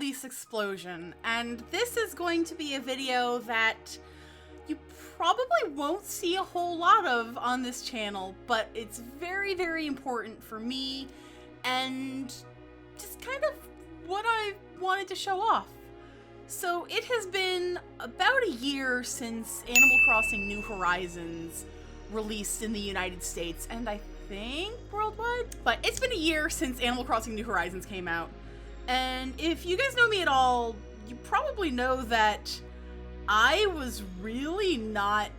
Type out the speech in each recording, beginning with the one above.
release explosion, and this is going to be a video that you probably won't see a whole lot of on this channel, but it's very, very important for me and just kind of what I wanted to show off. So it has been about a year since Animal Crossing New Horizons released in the United States, and I think worldwide, but it's been a year since Animal Crossing New Horizons came out. And if you guys know me at all, you probably know that I was really not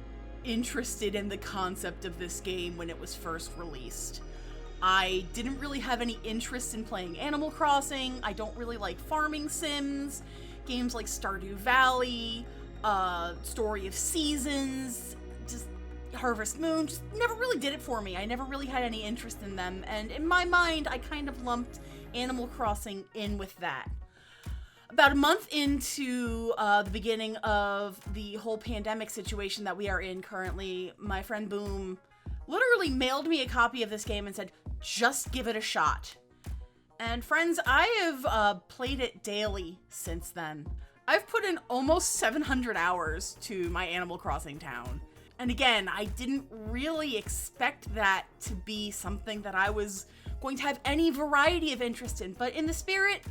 interested in the concept of this game when it was first released. I didn't really have any interest in playing Animal Crossing. I don't really like farming sims. Games like Stardew Valley, Story of Seasons, just Harvest Moon, just never really did it for me. I never really had any interest in them, and in my mind, I kind of lumped Animal Crossing in with that. About a month into the beginning of the whole pandemic situation that we are in currently, my friend Boom literally mailed me a copy of this game and said, just give it a shot. And friends, I have played it daily since then. I've put in almost 700 hours to my Animal Crossing town. And again, I didn't really expect that to be something that I was going to have any variety of interest in, but in the spirit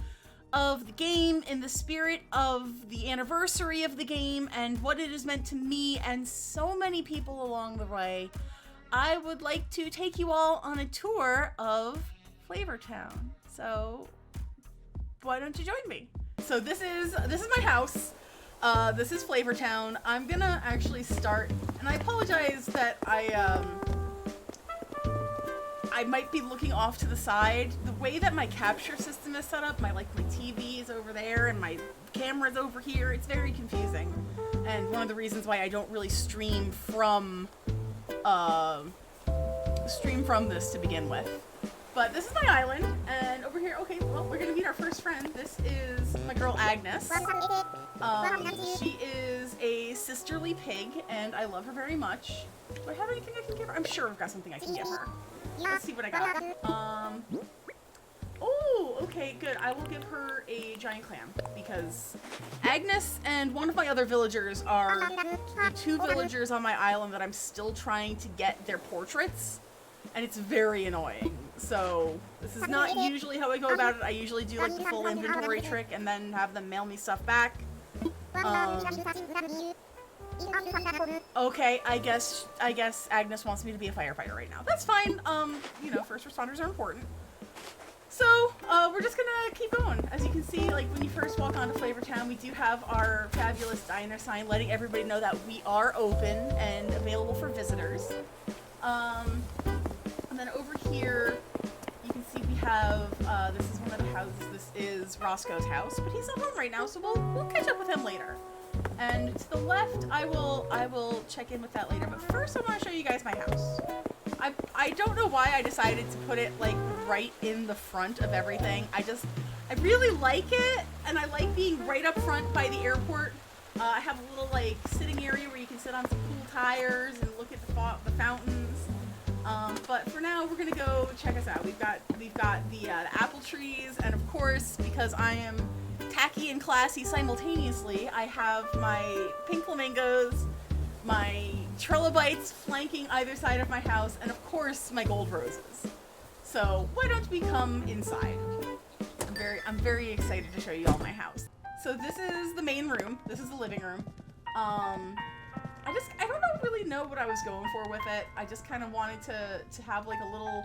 of the game, in the spirit of the anniversary of the game, and what it has meant to me and so many people along the way, I would like to take you all on a tour of Flavortown. So why don't you join me? So this is my house. This is Flavortown. I'm gonna actually start, and I apologize that I might be looking off to the side. The way that my capture system is set up, my TV is over there and my camera's over here, it's very confusing. And one of the reasons why I don't really stream from this to begin with. But this is my island, and over here, okay, well, we're gonna meet our first friend. This is my girl Agnes. She is a sisterly pig, and I love her very much. Do I have anything I can give her? I'm sure I've got something I can give her. Let's see what I got. Oh, okay, good. I will give her a giant clam, because Agnes and one of my other villagers are the two villagers on my island that I'm still trying to get their portraits, and it's very annoying. So this is not usually how I go about it. I usually do like the full inventory trick and then have them mail me stuff back. Okay, I guess Agnes wants me to be a firefighter right now. That's fine. You know, first responders are important. So, we're just gonna keep going. As you can see, like, when you first walk onto Flavortown, we do have our fabulous diner sign letting everybody know that we are open and available for visitors. And then over here, you can see we have, this is one of the houses. This is Roscoe's house, but he's not home right now, so we'll catch up with him later. And to the left, I will check in with that later, but first I want to show you guys my house. I don't know why I decided to put it like right in the front of everything. I really like it, and I like being right up front by the airport. I have a little like sitting area where you can sit on some cool tires and look at the fountains. But for now, we're gonna go check us out. We've got the apple trees, and of course, because I am tacky and classy simultaneously, I have my pink flamingos, my trilobites flanking either side of my house, and of course my gold roses. So why don't we come inside? I'm very excited to show you all my house. So this is the main room. This is the living room. I don't really know what I was going for with it. I just kind of wanted to have like a little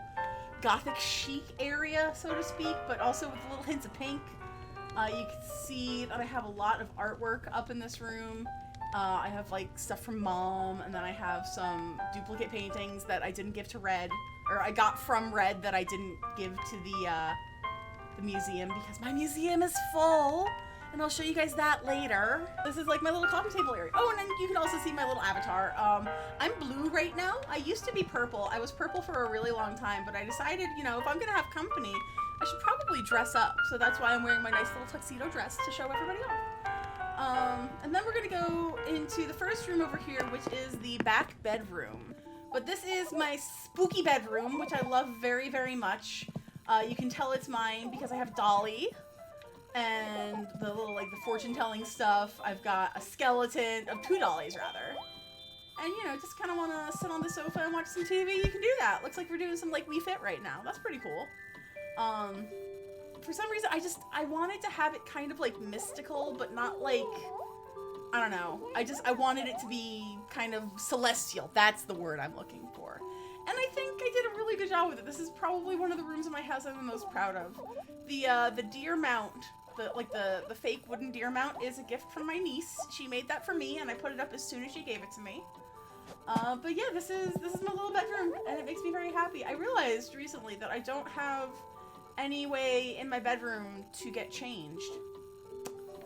gothic chic area, so to speak, but also with little hints of pink. You can see that I have a lot of artwork up in this room. I have like stuff from Mom, and then I have some duplicate paintings that I didn't give to Red, or I got from Red that I didn't give to the museum because my museum is full, and I'll show you guys that later. This is like my little coffee table area. Oh, and then you can also see my little avatar. I'm blue right now. I used to be purple. I was purple for a really long time, but I decided, you know, if I'm gonna have company, I should probably dress up. So that's why I'm wearing my nice little tuxedo dress to show everybody off. And then we're gonna go into the first room over here, which is the back bedroom. But this is my spooky bedroom, which I love very, very much. You can tell it's mine because I have Dolly. and the little, like, the fortune-telling stuff. I've got a skeleton, of 2 dollies, rather. And, you know, just kind of want to sit on the sofa and watch some TV, you can do that. Looks like we're doing some, like, We Fit right now. That's pretty cool. For some reason, I wanted to have it kind of, like, mystical, but not, like, I don't know. I wanted it to be kind of celestial. That's the word I'm looking for. And I think I did a really good job with it. This is probably one of the rooms in my house I'm the most proud of. The deer mount, the fake wooden deer mount is a gift from my niece. She made that for me, and I put it up as soon as she gave it to me. But yeah, this is my little bedroom, and it makes me very happy. I realized recently that I don't have any way in my bedroom to get changed.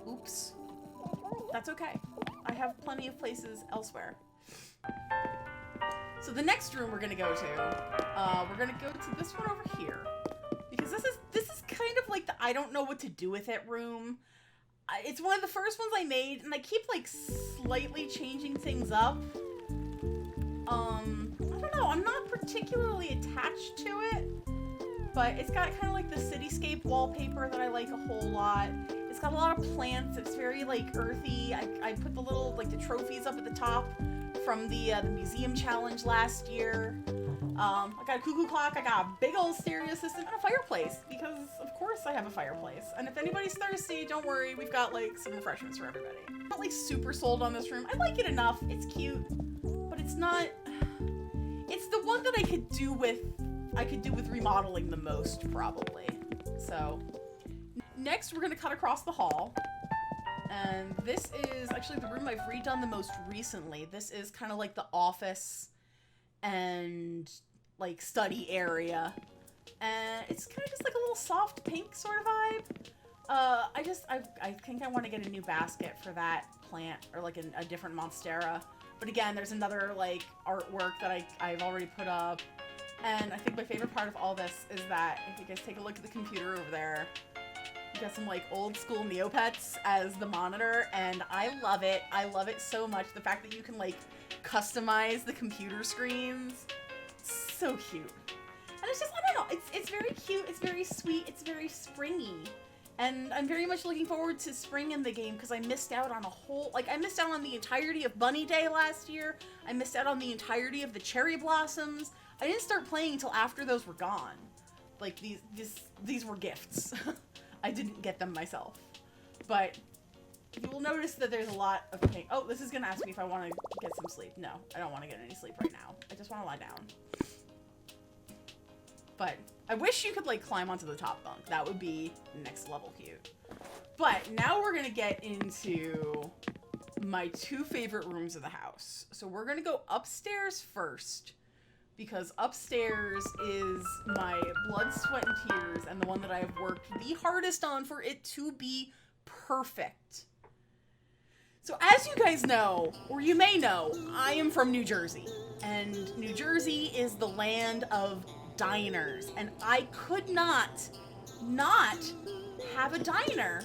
Oops. That's okay. I have plenty of places elsewhere. So the next room we're gonna go to this one over here. Because this is kind of like the I don't know what to do with it room. It's one of the first ones I made, and I keep like slightly changing things up. I don't know, I'm not particularly attached to it, but it's got kind of like the cityscape wallpaper that I like a whole lot. It's got a lot of plants, it's very like earthy. I put the little, like the trophies up at the top from the museum challenge last year. I got a cuckoo clock, I got a big old stereo system, and a fireplace, because of course I have a fireplace. And if anybody's thirsty, don't worry, we've got like some refreshments for everybody. I'm not like super sold on this room. I like it enough, it's cute, but it's not, it's the one that I could do with remodeling the most, probably. So, next we're gonna cut across the hall. And this is actually the room I've redone the most recently. This is kind of like the office and like study area. And it's kind of just like a little soft pink sort of vibe. I think I want to get a new basket for that plant, or like a different monstera. But again, there's another like artwork that I've already put up. And I think my favorite part of all this is that if you guys take a look at the computer over there, you got some like old school Neopets as the monitor, and I love it. I love it so much. The fact that you can like customize the computer screens, it's so cute. And it's just, I don't know, it's very cute, it's very sweet, it's very springy. And I'm very much looking forward to spring in the game, because I missed out on I missed out on the entirety of Bunny Day last year. I missed out on the entirety of the cherry blossoms. I didn't start playing until after those were gone. Like, these were gifts. I didn't get them myself. But you will notice that there's a lot of pink. Oh, this is gonna ask me if I want to get some sleep. No, I don't want to get any sleep right now. I just want to lie down. But I wish you could like climb onto the top bunk. That would be next level cute. But now we're gonna get into my 2 favorite rooms of the house. So we're gonna go upstairs first, because upstairs is my blood, sweat, and tears, and the one that I have worked the hardest on for it to be perfect. So as you guys know, or you may know, I am from New Jersey, and New Jersey is the land of diners, and I could not have a diner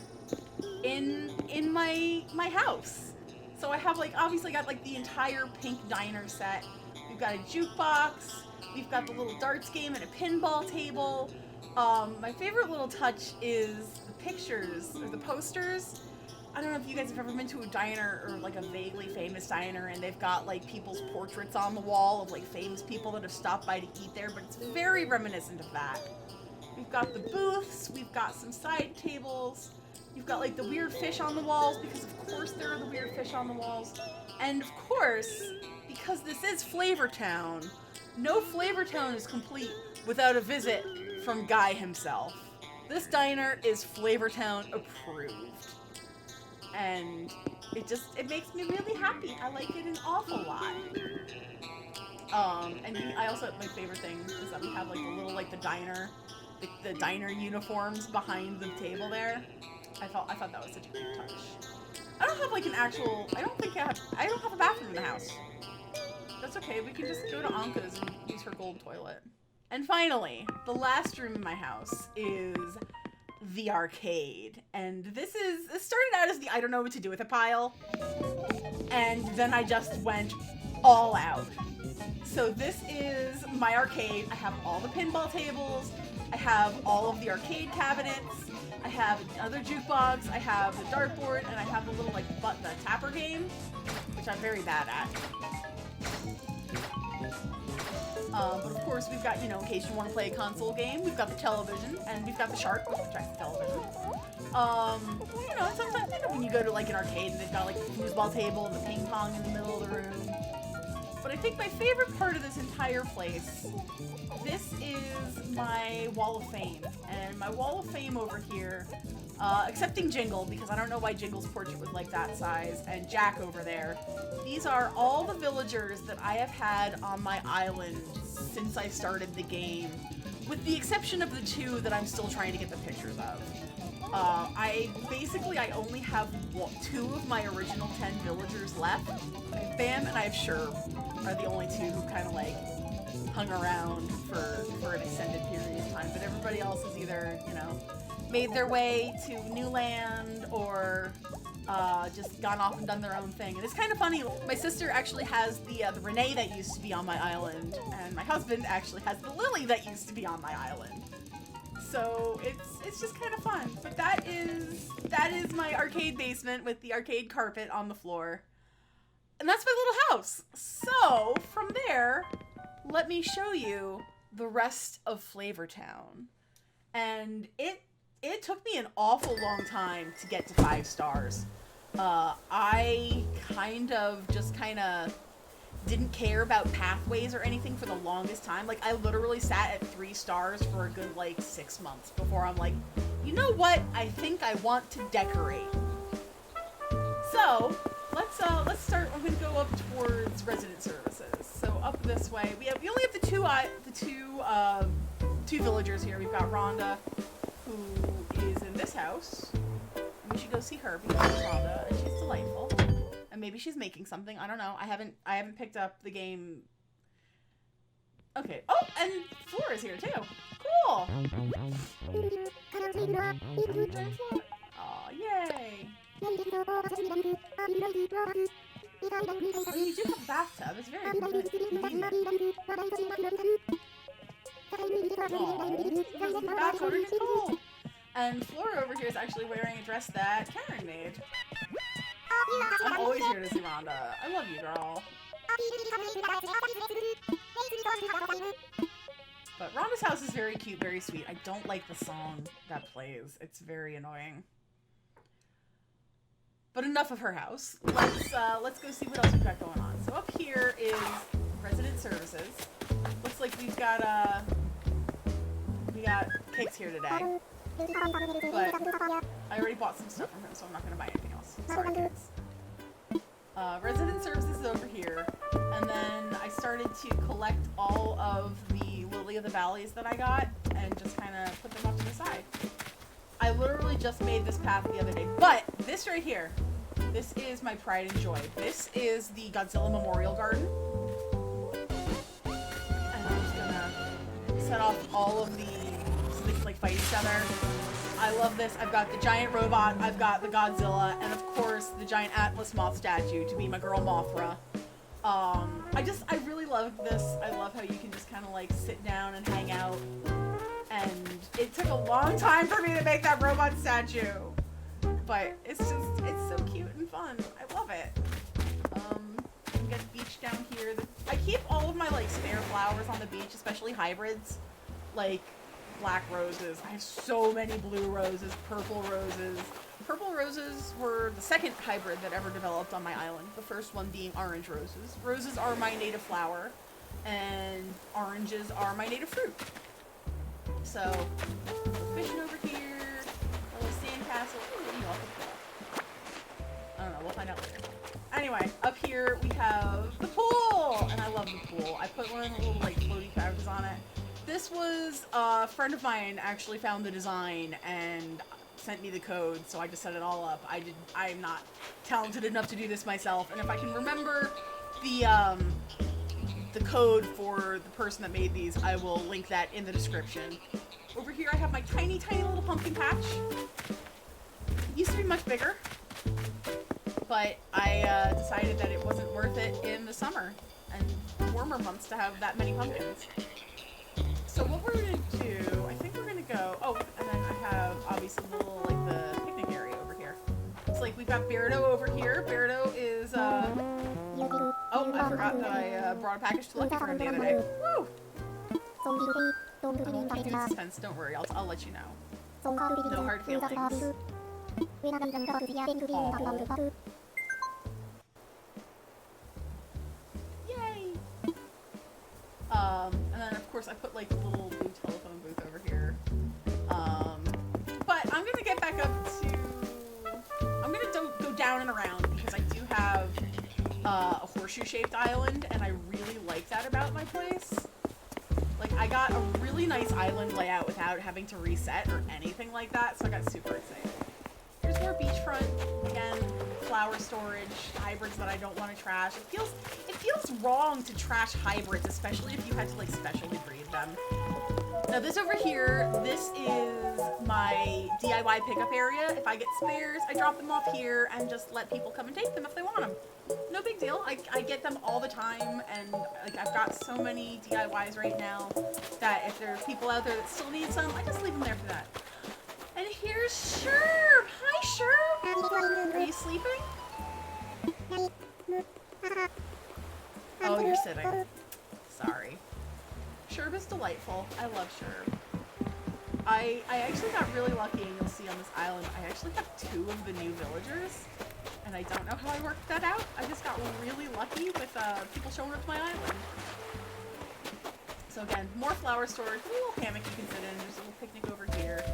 in my house. So I have like, obviously got like the entire pink diner set. We've got a jukebox, we've got the little darts game and a pinball table. My favorite little touch is the pictures, or the posters. I don't know if you guys have ever been to a diner, or like a vaguely famous diner, and they've got like people's portraits on the wall of like famous people that have stopped by to eat there, but it's very reminiscent of that. We've got the booths, we've got some side tables, you've got like the weird fish on the walls, because of course there are the weird fish on the walls. And of course, because this is Flavortown, no Flavortown is complete without a visit from Guy himself. This diner is Flavortown approved. And it makes me really happy. I like it an awful lot. And I also, my favorite thing is that we have like the little, like the diner uniforms behind the table there. I thought that was such a cute touch. I don't have like I don't have a bathroom in the house. That's okay, we can just go to Anka's and use her gold toilet. And finally, the last room in my house is the arcade. And this started out as the I don't know what to do with it pile. And then I just went all out. So this is my arcade. I have all the pinball tables. I have all of the arcade cabinets. I have another jukebox. I have the dartboard, and I have the little like the tapper game, which I'm very bad at. But of course, we've got, you know, in case you want to play a console game, we've got the television, and we've got the shark, which projects the television. You know, sometimes, you know, when you go to like an arcade and they've got like the foosball table and the ping pong in the middle of the room. But I think my favorite part of this entire place, this is my wall of fame. And my wall of fame over here, excepting Jingle, because I don't know why Jingle's portrait was like that size, and Jack over there. These are all the villagers that I have had on my island since I started the game, with the exception of the 2 that I'm still trying to get the pictures of. I only have 2 of my original 10 villagers left. Bam and I have Sherb are the only 2 who kind of like hung around for an extended period of time, but everybody else has either, you know, made their way to new land or just gone off and done their own thing. And it's kind of funny, my sister actually has the Renee that used to be on my island, and my husband actually has the Lily that used to be on my island. So it's just kind of fun. But that is my arcade basement with the arcade carpet on the floor. And that's my little house. So from there, let me show you the rest of Flavortown. And it took me an awful long time to get to 5 stars. I kind of didn't care about pathways or anything for the longest time. Like, I literally sat at 3 stars for a good, like, 6 months before I'm like, you know what? I think I want to decorate. So, let's start. I'm gonna go up towards resident services. So up this way, we only have the two villagers here. We've got Rhonda, who is in this house. We should go see her because it's Rhonda, and she's delightful. And maybe she's making something. I don't know. I haven't picked up the game. Okay. Oh, and Flora's here too. Cool. Aw, yay. Oh, you do have a bathtub. It's very convenient. Cool. And Flora over here is actually wearing a dress that Karen made. I'm always here to see Rhonda. I love you, girl. But Rhonda's house is very cute, very sweet. I don't like the song that plays. It's very annoying. But enough of her house. Let's go see what else we've got going on. So up here is resident services. Looks like we got Cakes here today. But I already bought some stuff from him, so I'm not gonna buy anything else. Sorry, Cakes. Resident services is over here, and then I started to collect all of the Lily of the Valleys that I got and just kind of put them off to the side. I literally just made this path the other day, but this right here, this is my pride and joy. This is the Godzilla Memorial Garden, and I'm just gonna set off all of the so they can like fight each other. I love this. I've got the giant robot, I've got the Godzilla, and of course the giant Atlas Moth statue to be my girl Mothra. I really love this. I love how you can just kind of like sit down and hang out. And it took a long time for me to make that robot statue. But it's so cute and fun. I love it. We got the beach down here. I keep all of my like spare flowers on the beach, especially hybrids. Like black roses. I have so many blue roses, purple roses. Purple roses were the second hybrid that ever developed on my island. The first one being orange roses. Roses are my native flower, and oranges are my native fruit. So, fishing over here, a little sandcastle. I don't know, we'll find out later. Anyway, up here we have the pool, and I love the pool. I put one of the little like floaty couches on it. This was a friend of mine actually found the design and sent me the code, so I just set it all up. I'm not talented enough to do this myself, and if I can remember the code for the person that made these, I will link that in the description. Over here I have my tiny, tiny little pumpkin patch. It used to be much bigger, but I decided that it wasn't worth it in the summer and warmer months to have that many pumpkins. So what we're going to do, I think we're going we've got Beardo over here. Beardo is, oh, I forgot that I brought a package to Lucky for him the other day. Woo! I won't keep you in suspense, don't worry, I'll let you know. No hard feelings. Aww. Yay! And then of course I put like a little blue telephone booth over here. But I'm gonna get back up to... I'm gonna go down and around because I do have a horseshoe-shaped island, and I really like that about my place. Like, I got a really nice island layout without having to reset or anything like that, so I got super excited. Here's more beachfront. Again, flower storage, hybrids that I don't want to trash. It feels wrong to trash hybrids, especially if you had to, like, specially breed them. Now this over here, this is my DIY pickup area. If I get spares, I drop them off here and just let people come and take them if they want them. No big deal. I get them all the time, and like I've got so many DIYs right now that if there are people out there that still need some, I just leave them there for that. And here's Sherb! Hi, Sherb! Are you sleeping? Oh, you're sitting. Sorry. Sherb is delightful. I love Sherb. I actually got really lucky, and you'll see on this island, I actually have 2 of the new villagers, and I don't know how I worked that out. I just got really lucky with people showing up to my island. So again, more flower storage, a little hammock you can sit in, there's a little picnic over here.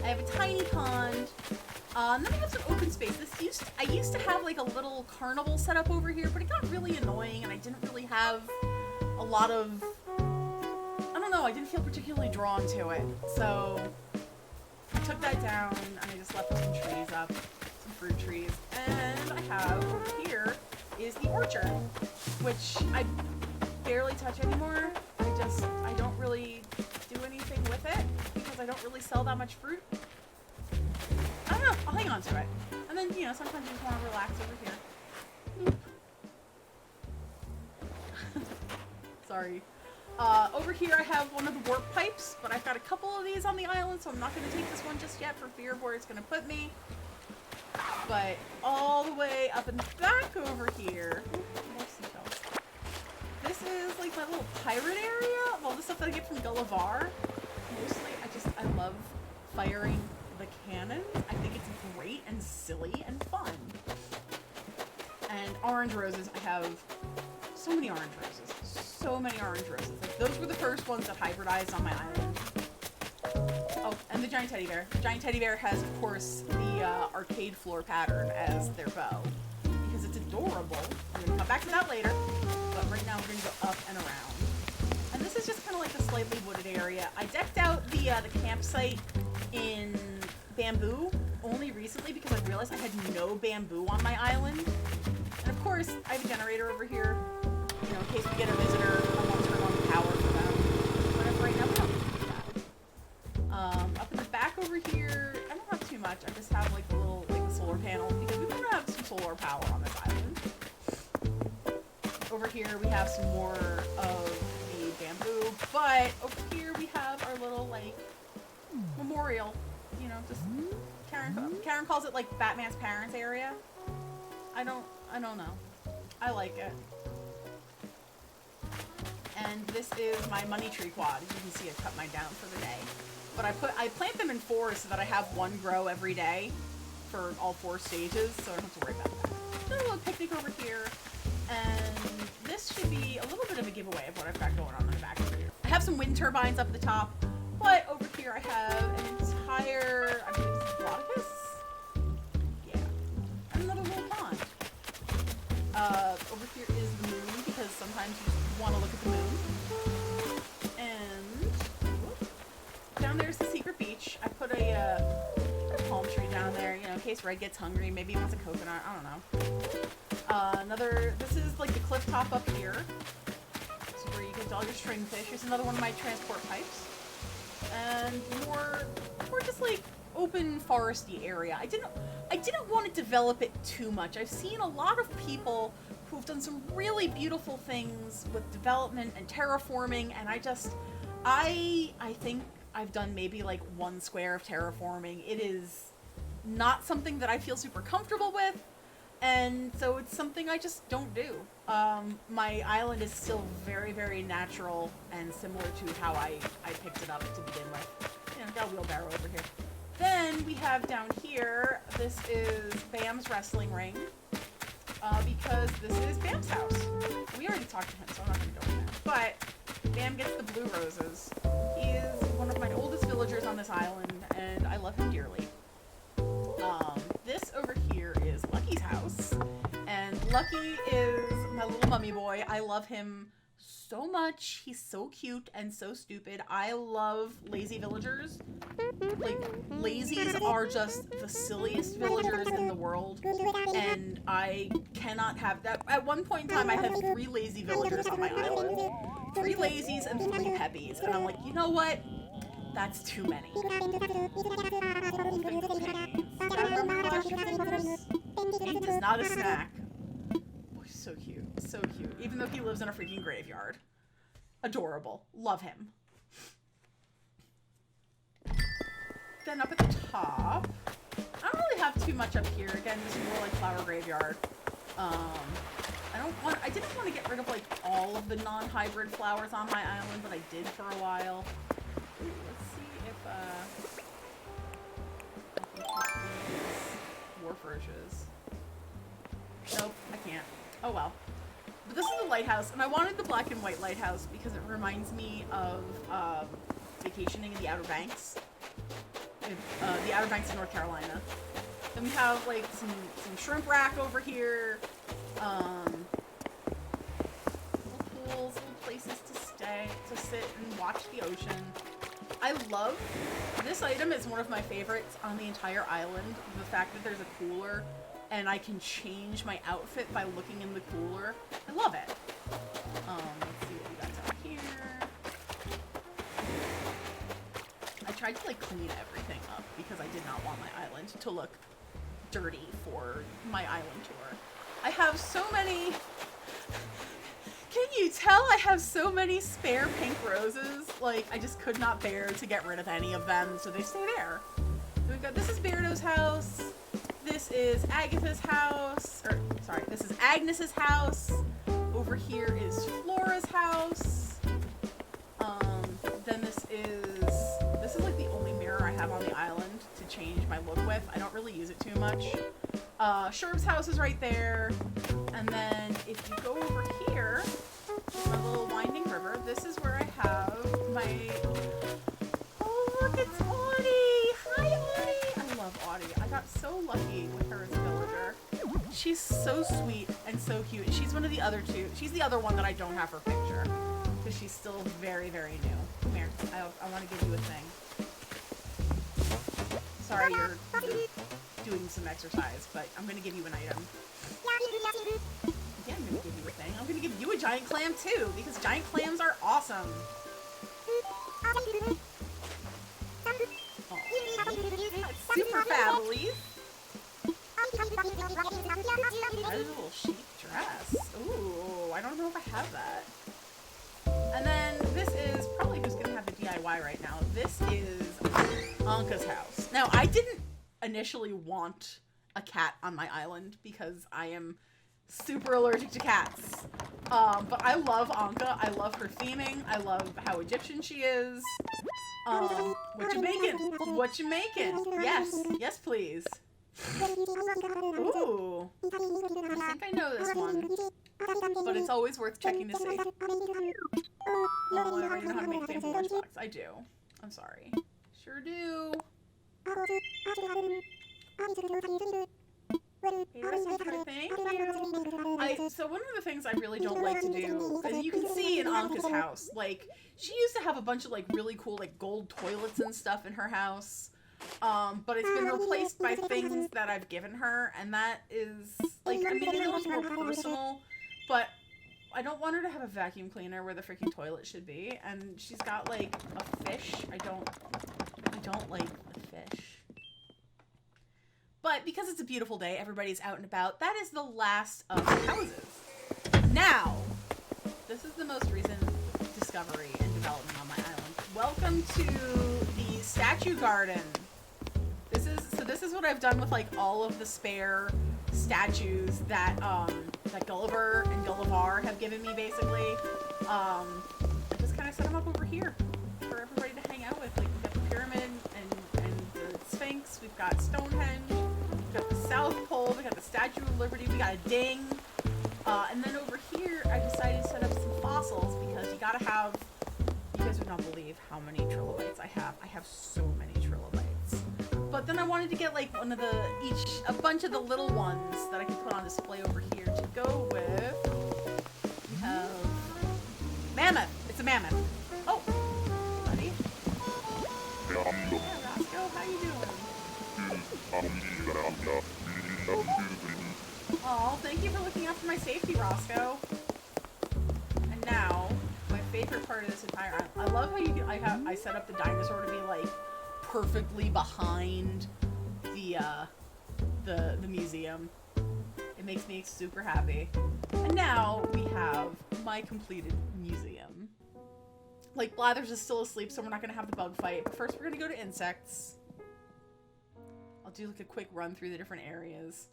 I have a tiny pond, and then I have some open space. I used to have like a little carnival set up over here, but it got really annoying, and I didn't really have a lot of... I don't know, I didn't feel particularly drawn to it, so I took that down and I just left some trees up, some fruit trees, and I have over here is the orchard, which I barely touch anymore. I don't really do anything with it because I don't really sell that much fruit. I don't know, I'll hang on to it. And then, you know, sometimes you just want to relax over here. Sorry. Over here I have one of the warp pipes, but I've got a couple of these on the island, so I'm not going to take this one just yet for fear of where it's going to put me. But all the way up in the back over here, more seashells. This is like my little pirate area of all the stuff that I get from Gullivar. Mostly, I love firing the cannons. I think it's great and silly and fun. And orange roses, I have so many orange roses. So many orange roses. Like, those were the first ones that hybridized on my island. Oh, and the giant teddy bear. The giant teddy bear has, of course, the arcade floor pattern as their bow. Because it's adorable. I'm going to come back to that later. But right now we're going to go up and around. And this is just kind of like a slightly wooded area. I decked out the campsite in bamboo only recently because I realized I had no bamboo on my island. And of course, I have a generator over here. You know, in case we get a visitor, I want to turn on the power for them. But if right now we don't need that. Up in the back over here, I don't have too much. I just have like the little solar panel because we want to have some solar power on this island. Over here we have some more of the bamboo, but over here we have our little like memorial. You know, just Karen calls it like Batman's parents area. I don't know. I like it. And this is my money tree quad. You can see I cut mine down for the day. But I plant them in 4 so that I have one grow every day for all 4 stages, so I don't have to worry about that. There's a little picnic over here, and this should be a little bit of a giveaway of what I've got going on in the back over here. I have some wind turbines up at the top, but over here I have an entire, I believe it's Glotticus? Yeah. And another little pond. Over here is the moon, because sometimes you just want to look at the moon. And down there's the secret beach. I put a palm tree down there, you know, in case Red gets hungry. Maybe he wants a coconut. I don't know. This is like the cliff top up here. This is where you get all your stringfish. Here's another one of my transport pipes. And more just like open foresty area. I didn't want to develop it too much. I've seen a lot of people who've done some really beautiful things with development and terraforming, and I think I've done maybe like 1 square of terraforming. It is not something that I feel super comfortable with, and so it's something I just don't do. My island is still very, very natural and similar to how I picked it up to begin with. You know, got a wheelbarrow over here. Then we have down here, this is Bam's wrestling ring, because this is Bam's house. We already talked to him, so I'm not going to go in there. But Bam gets the blue roses. He is one of my oldest villagers on this island, and I love him dearly. This over here is Lucky's house, and Lucky is my little mummy boy. I love him so much. He's so cute and so stupid. I love lazy villagers. Like, lazies are just the silliest villagers in the world, and I cannot have that. At one point in time, I had 3 lazy villagers on my island. 3 lazies and 3 peppies, and I'm like, you know what? That's too many. He does not a snack. Oh, he's so cute. So cute. Even though he lives in a freaking graveyard. Adorable. Love him. Then up at the top, I don't really have too much up here. Again, this is more like flower graveyard. I didn't want to get rid of like all of the non-hybrid flowers on my island, but I did for a while. Ooh, let's see if I can touch these dwarf roaches. Nope, I can't. Oh well. But this is the lighthouse, and I wanted the black and white lighthouse because it reminds me of vacationing in the Outer Banks. The Outer Banks of North Carolina. Then we have like some shrimp rack over here. Little pools, little places to sit and watch the ocean. I love this item. Is one of my favorites on the entire island. The fact that there's a cooler and I can change my outfit by looking in the cooler. I love it. Let's see what we got down here. I tried to like clean everything up because I did not want my island to look dirty for my island tour. I have so many. Can you tell I have so many spare pink roses? Like, I just could not bear to get rid of any of them, so they stay there. So we've got, this is Beardo's house. This is Agatha's house. Or, sorry, this is Agnes's house. Over here is Flora's house. Then this is like the only mirror I have on the island to change my look with. I don't really use it too much. Sherb's house is right there. And then if you go over here, my little winding river, this is where I have my... Oh, look, it's Audie! Hi, Audie! I love Audie. I got so lucky with her as a villager. She's so sweet and so cute. She's one of the other 2. She's the other one that I don't have her picture. Because she's still very, very new. Come here. I want to give you a thing. Sorry, you're doing some exercise, but I'm going to give you an item. Yeah, I'm going to give you a thing. I'm going to give you a giant clam, too, because giant clams are awesome. Oh, that's super fabulous. That is a little chic dress. Ooh, I don't know if I have that. And then this is probably who's going to have the DIY right now. This is Anka's house. Now, I didn't initially want a cat on my island because I am super allergic to cats. But I love Anka. I love her theming. I love how Egyptian she is. What you making? What you making? Yes. Yes, please. Ooh. I think I know this one. But it's always worth checking to see. Oh, I already know how to make fancy lunchbox. I do. I'm sorry. Sure do. Thank you. So one of the things I really don't like to do, as you can see in Anka's house, like, she used to have a bunch of, like, really cool, like, gold toilets and stuff in her house. But it's been replaced by things that I've given her, and that is, like, I mean, it looks more personal, but I don't want her to have a vacuum cleaner where the freaking toilet should be, and she's got, like, a fish. I don't like the fish. But because it's a beautiful day, everybody's out and about, that is the last of the houses. Now, this is the most recent discovery and development on my island. Welcome to the statue garden. This is So this is what I've done with like all of the spare statues that that Gulliver and Gullivar have given me, basically. I just kind of set them up over here for everybody to hang out with. Like, we've got the pyramid and the Sphinx, we've got Stonehenge, we've got the South Pole, we got the Statue of Liberty, we got a ding. And then over here, I decided to set up some fossils because you gotta have, you guys would not believe how many trilobites I have. I have so many trilobites. But then I wanted to get like one of the, a bunch of the little ones that I can put on display over here to go with. We have mammoth. It's a mammoth. Oh, buddy. Yeah, Roscoe, how you doing? Oh, thank you for looking out for my safety, Roscoe. And now, my favorite part of this entire island. I love how you can, I set up the dinosaur to be like perfectly behind the museum. It makes me super happy. And now we have my completed museum. Like, Blathers is still asleep, so we're not gonna have the bug fight. But first, we're gonna go to insects. I'll do like a quick run through the different areas.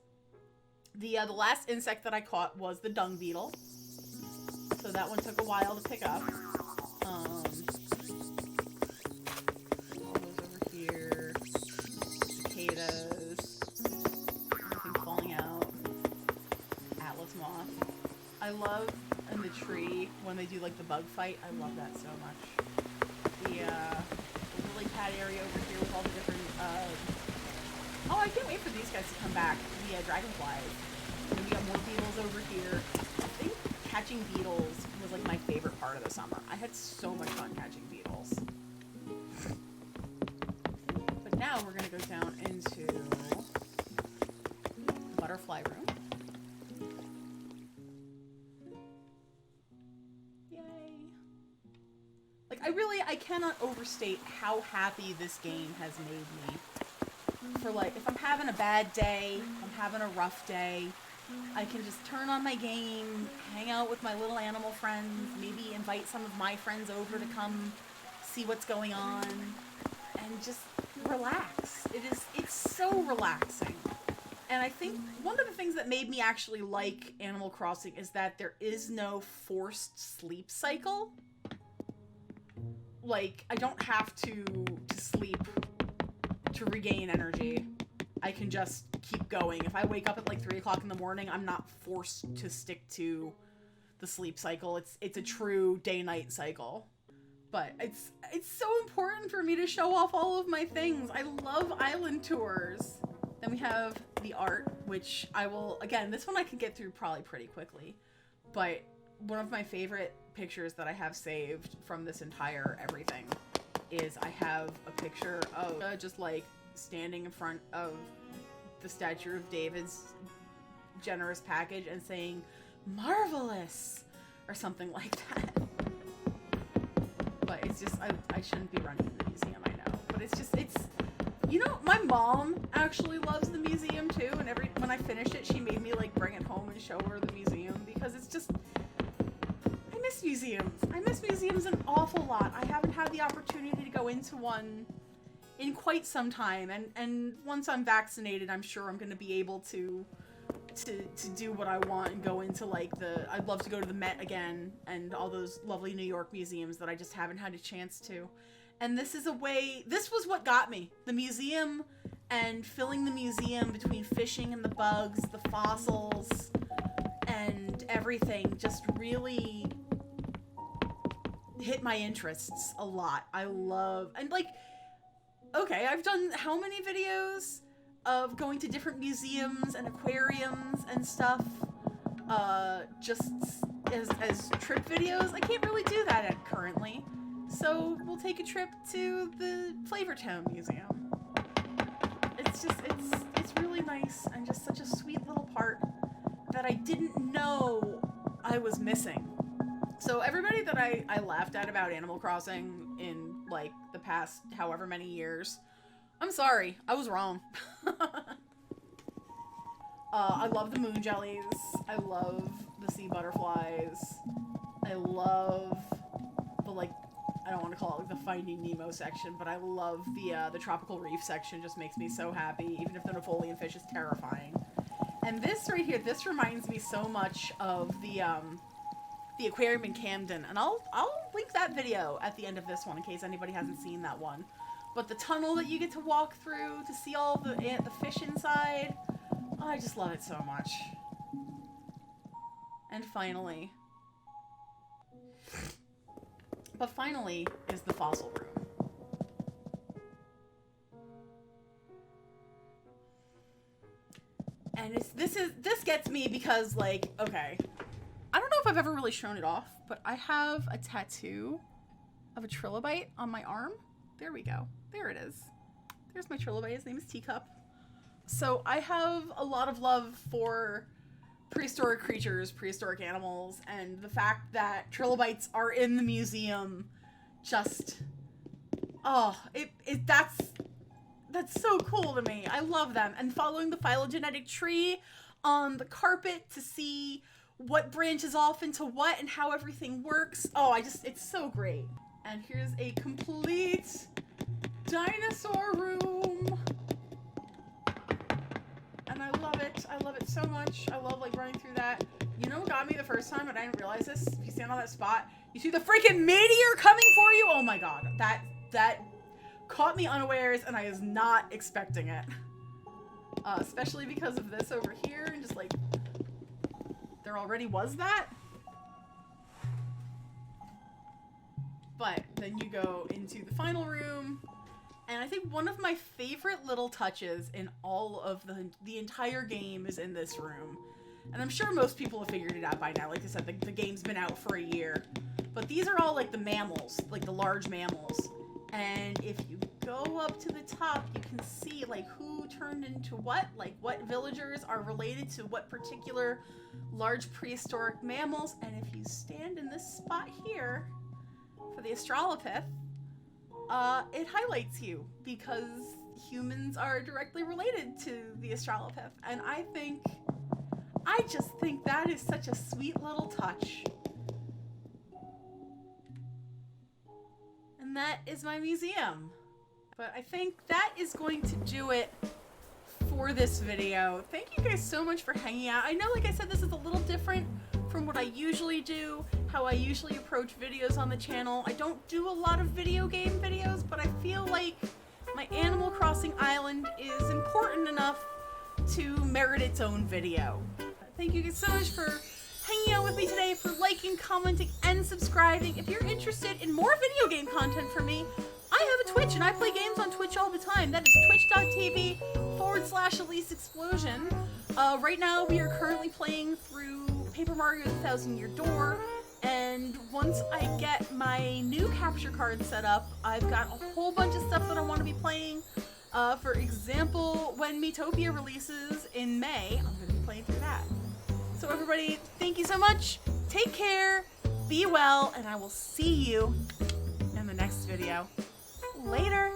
The last insect that I caught was the dung beetle. So that one took a while to pick up. All those over here. Cicadas. Everything falling out. Atlas moth. I love in the tree when they do like the bug fight. I love that so much. The lily pad area over here with all the different oh, I can't wait for these guys to come back. The dragonflies. And we got more beetles over here. I think catching beetles was like my favorite part of the summer. I had so much fun catching beetles. But now we're gonna go down into the butterfly room. Yay. Like, I cannot overstate how happy this game has made me. For like, if I'm having a bad day, I'm having a rough day, I can just turn on my game, hang out with my little animal friends, maybe invite some of my friends over to come see what's going on, and just relax. It's so relaxing. And I think one of the things that made me actually like Animal Crossing is that there is no forced sleep cycle. Like, I don't have to sleep to regain energy. I can just keep going. If I wake up at like 3 o'clock in the morning, I'm not forced to stick to the sleep cycle. It's a true day-night cycle. But it's so important for me to show off all of my things. I love island tours. Then we have the art, which I will, again, this one I can get through probably pretty quickly. But one of my favorite pictures that I have saved from this entire everything is I have a picture of just like standing in front of the statue of David's generous package and saying, "Marvelous," or something like that. But it's just, I shouldn't be running the museum, I know. But it's just, you know, my mom actually loves the museum too, and when I finished it, she made me like bring it home and show her the museum, because it's just, I miss museums. I miss museums an awful lot. I haven't had the opportunity to go into one in quite some time, and once I'm vaccinated, I'm sure I'm going to be able to do what I want and go into like I'd love to go to the Met again and all those lovely New York museums that I just haven't had a chance to. And this is a way, this was what got me. The museum and filling the museum between fishing and the bugs, the fossils, and everything just really hit my interests a lot. I love, and like, okay, I've done how many videos of going to different museums and aquariums and stuff, just as trip videos. I can't really do that currently. So we'll take a trip to the Flavortown Museum. It's just, it's really nice and just such a sweet little part that I didn't know I was missing. So everybody that I laughed at about Animal Crossing in like the past however many years, I'm sorry, I was wrong. I love the moon jellies. I love the sea butterflies. I love the like, I don't want to call it like the Finding Nemo section, but I love the tropical reef section. Just makes me so happy, even if the Napoleon fish is terrifying. And this right here, this reminds me so much of the aquarium in Camden, and I'll link that video at the end of this one in case anybody hasn't seen that one. But the tunnel that you get to walk through to see all the fish inside, oh, I just love it so much. And finally, is the fossil room. And this gets me because, like, okay, I don't know if I've ever really shown it off, but I have a tattoo of a trilobite on my arm. There we go. There it is. There's my trilobite. His name is Teacup. So I have a lot of love for prehistoric creatures, prehistoric animals, and the fact that trilobites are in the museum just, oh, that's so cool to me. I love them. And following the phylogenetic tree on the carpet to see what branches off into what and how everything works. Oh, it's so great. And here's a complete dinosaur room. And I love it. I love it so much. I love, like, running through that. You know what got me the first time, and I didn't realize this? If you stand on that spot, you see the freaking meteor coming for you? Oh my god. That caught me unawares, and I was not expecting it. Especially because of this over here, and just, like, there already was that. But then you go into the final room, and I think one of my favorite little touches in all of the entire game is in this room. And I'm sure most people have figured it out by now. Like I said, the game's been out for a year. But these are all, like, the mammals, like the large mammals. And if you go up to the top, you can see, like, who turned into what, like what villagers are related to what particular large prehistoric mammals. And if you stand in this spot here for the Australopith, it highlights you because humans are directly related to the Australopith. And I just think that is such a sweet little touch. And that is my museum. But I think that is going to do it for this video. Thank you guys so much for hanging out. I know, like I said, this is a little different from what I usually do, how I usually approach videos on the channel. I don't do a lot of video game videos, but I feel like my Animal Crossing island is important enough to merit its own video. Thank you guys so much for hanging out with me today, for liking, commenting, and subscribing. If you're interested in more video game content from me, I have a Twitch, and I play games on Twitch all the time. That is twitch.tv/Elyse Explosion. Right now, we are currently playing through Paper Mario The Thousand Year Door, and once I get my new capture card set up, I've got a whole bunch of stuff that I want to be playing. For example, when Miitopia releases in May, I'm going to be playing through that. So everybody, thank you so much. Take care, be well, and I will see you in the next video. Later!